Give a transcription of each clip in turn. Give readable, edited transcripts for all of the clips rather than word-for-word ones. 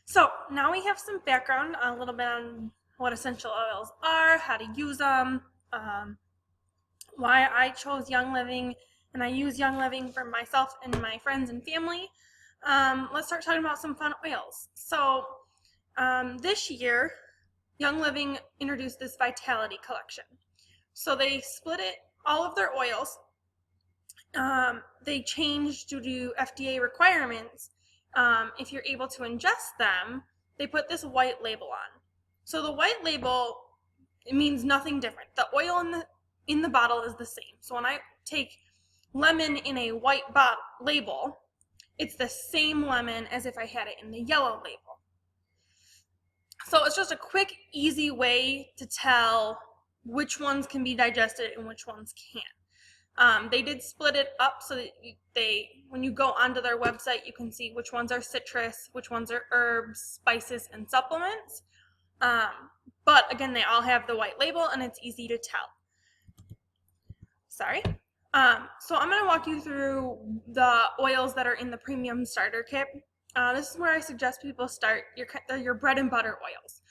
So now we have some background, a little bit on what essential oils are, how to use them, um, why I chose Young Living, and I use Young Living for myself and my friends and family. Let's start talking about some fun oils. So this year, Young Living introduced this Vitality collection. So they split it, all of their oils. They changed due to FDA requirements. If you're able to ingest them, they put this white label on. So the white label, it means nothing different. The oil in the bottle is the same. So when I take lemon in a white label, it's the same lemon as if I had it in the yellow label. So it's just a quick, easy way to tell which ones can be digested and which ones can't. They did split it up so that when you go onto their website, you can see which ones are citrus, which ones are herbs, spices, and supplements. But again, they all have the white label and it's easy to tell. Sorry. So I'm going to walk you through the oils that are in the premium starter kit. This is where I suggest people start your bread and butter oils.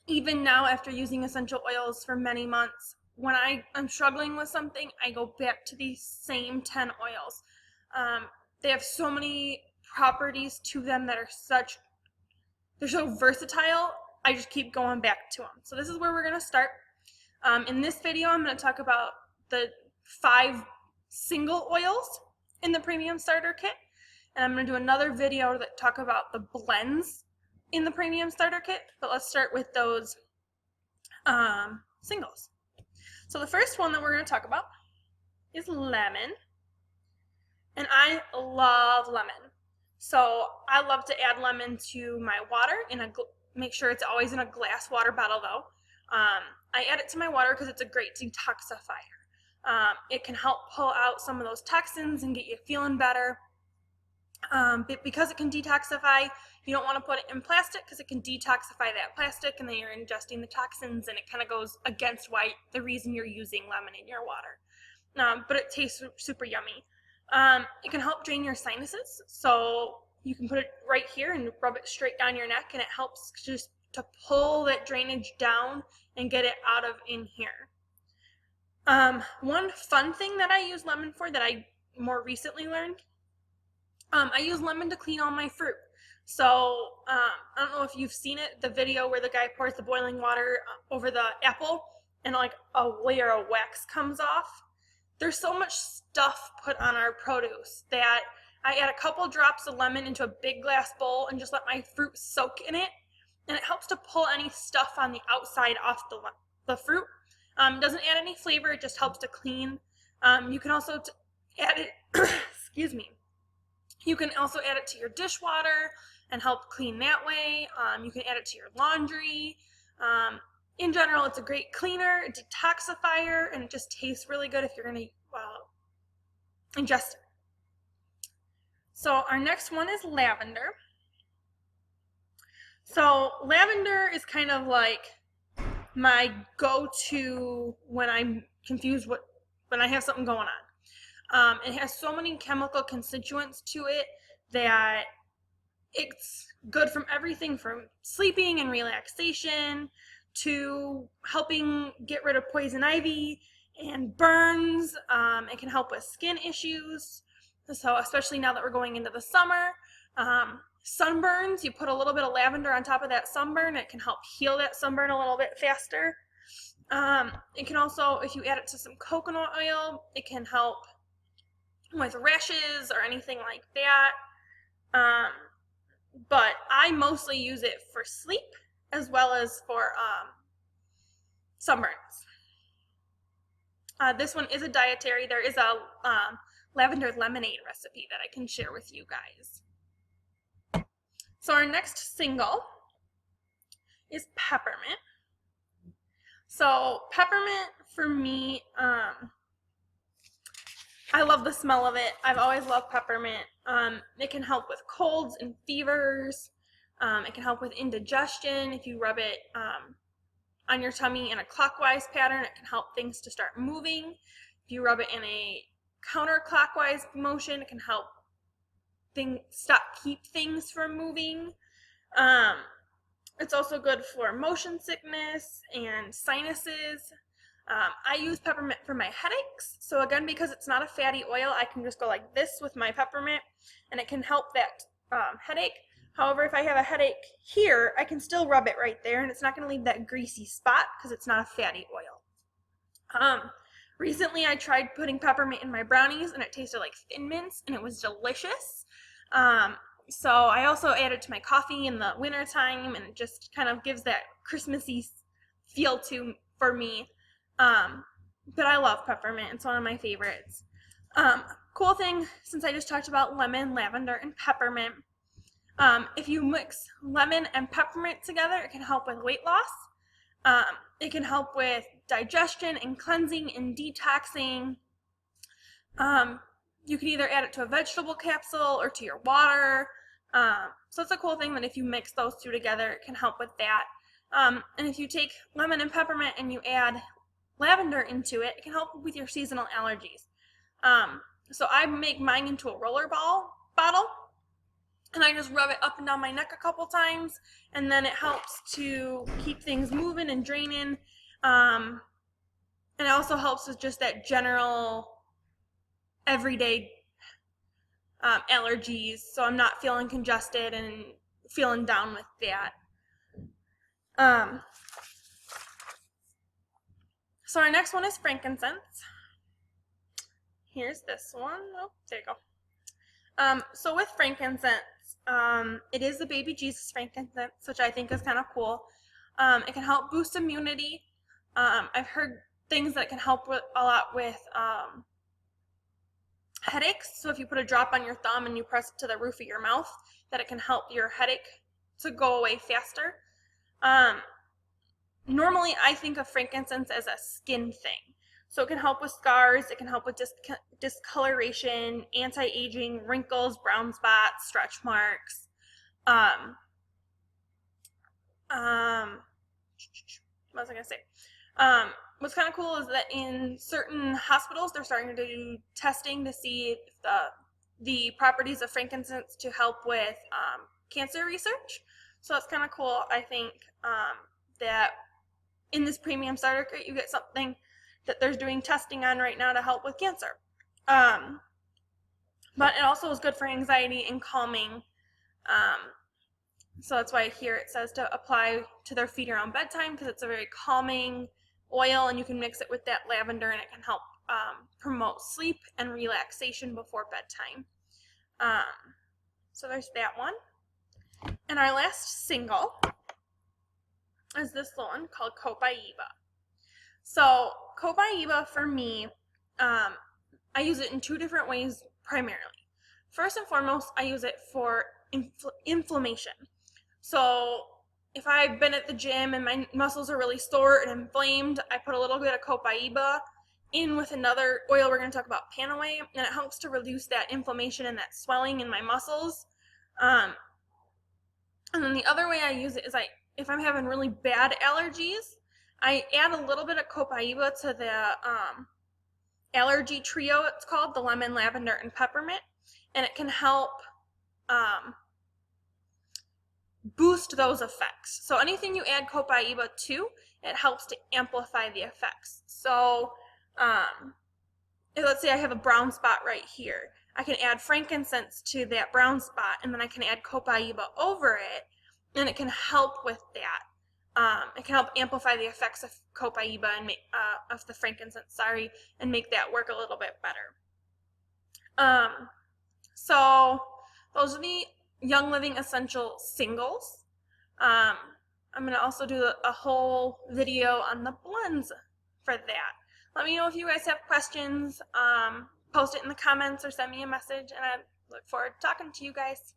Even now, after using essential oils for many months, when I'm struggling with something, I go back to these same 10 oils. They have so many properties to them that are they're so versatile. I just keep going back to them. So this is where we're going to start. In this video, I'm going to talk about the 5 single oils in the premium starter kit. And I'm going to do another video that talk about the blends in the premium starter kit. But let's start with those singles. So the first one that we're going to talk about is lemon. And I love lemon. So I love to add lemon to my water make sure it's always in a glass water bottle though. I add it to my water because it's a great detoxifier. It can help pull out some of those toxins and get you feeling better. But because it can detoxify, you don't want to put it in plastic because it can detoxify that plastic and then you're ingesting the toxins and it kind of goes against the reason you're using lemon in your water. But it tastes super yummy. It can help drain your sinuses, so you can put it right here and rub it straight down your neck and it helps just to pull that drainage down and get it out of in here. One fun thing that I use lemon for that I more recently learned, I use lemon to clean all my fruit. So I don't know if you've seen it, the video where the guy pours the boiling water over the apple and like a layer of wax comes off. There's so much stuff put on our produce that I add a couple drops of lemon into a big glass bowl and just let my fruit soak in it. And it helps to pull any stuff on the outside off the fruit. It doesn't add any flavor, it just helps to clean. You can also add it, excuse me. You can also add it to your dishwater and help clean that way. You can add it to your laundry. In general, it's a great cleaner, a detoxifier, and it just tastes really good if you're going to ingest it. So our next one is lavender. So lavender is kind of like my go-to when I'm confused when I have something going on. It has so many chemical constituents to it that it's good from everything from sleeping and relaxation to helping get rid of poison ivy and burns. It can help with skin issues. So especially now that we're going into the summer, sunburns, you put a little bit of lavender on top of that sunburn, it can help heal that sunburn a little bit faster. It can also, if you add it to some coconut oil, it can help with rashes or anything like that. But I mostly use it for sleep as well as for sunburns. This one is a dietary. There is a lavender lemonade recipe that I can share with you guys. So our next single is peppermint. So peppermint for me, I love the smell of it. I've always loved peppermint. It can help with colds and fevers. It can help with indigestion. If you rub it on your tummy in a clockwise pattern, it can help things to start moving. If you rub it in a counterclockwise motion, it can help keep things from moving. It's also good for motion sickness and sinuses. I use peppermint for my headaches. So again, because it's not a fatty oil, I can just go like this with my peppermint and it can help that headache. However, if I have a headache here, I can still rub it right there and it's not going to leave that greasy spot because it's not a fatty oil. Recently I tried putting peppermint in my brownies and it tasted like Thin Mints and it was delicious. So I also add it to my coffee in the winter time and it just kind of gives that Christmassy feel for me. But I love peppermint. It's one of my favorites. Cool thing, since I just talked about lemon, lavender, and peppermint, if you mix lemon and peppermint together, it can help with weight loss. It can help with digestion and cleansing and detoxing. You can either add it to a vegetable capsule or to your water. So it's a cool thing that if you mix those two together, it can help with that. And if you take lemon and peppermint and you add lavender into it, it can help with your seasonal allergies. So I make mine into a roller bottle, and I just rub it up and down my neck a couple times, and then it helps to keep things moving and draining. And it also helps with just that general everyday allergies, so I'm not feeling congested and feeling down with that. So our next one is frankincense. Here's this one. Oh, there you go. So with frankincense, it is the baby Jesus frankincense, which I think is kind of cool. It can help boost immunity. I've heard things that can help a lot with headaches. So if you put a drop on your thumb and you press it to the roof of your mouth, that it can help your headache to go away faster. Normally, I think of frankincense as a skin thing. So it can help with scars, it can help with discoloration, anti-aging, wrinkles, brown spots, stretch marks. What was I going to say? What's kind of cool is that in certain hospitals, they're starting to do testing to see if the properties of frankincense to help with cancer research. So that's kind of cool, I think, that in this premium starter kit, you get something that they're doing testing on right now to help with cancer. But it also is good for anxiety and calming. So that's why here it says to apply to their feet around bedtime, because it's a very calming oil, and you can mix it with that lavender and it can help promote sleep and relaxation before bedtime. So there's that one. And our last single is this one called Copaiba. So Copaiba for me, I use it in two different ways primarily. First and foremost, I use it for inflammation. So if I've been at the gym and my muscles are really sore and inflamed, I put a little bit of Copaiba in with another oil we're going to talk about, Panaway, and it helps to reduce that inflammation and that swelling in my muscles. And then the other way I use it is if I'm having really bad allergies, I add a little bit of Copaiba to the allergy trio, it's called, the lemon, lavender, and peppermint, and it can help boost those effects. So anything you add Copaiba to, it helps to amplify the effects. So let's say I have a brown spot right here. I can add frankincense to that brown spot, and then I can add Copaiba over it, and it can help with that. It can help amplify the effects of Copaiba and of the frankincense, and make that work a little bit better. So those are the Young Living Essential singles. I'm going to also do a whole video on the blends for that. Let me know if you guys have questions. Post it in the comments or send me a message, and I look forward to talking to you guys.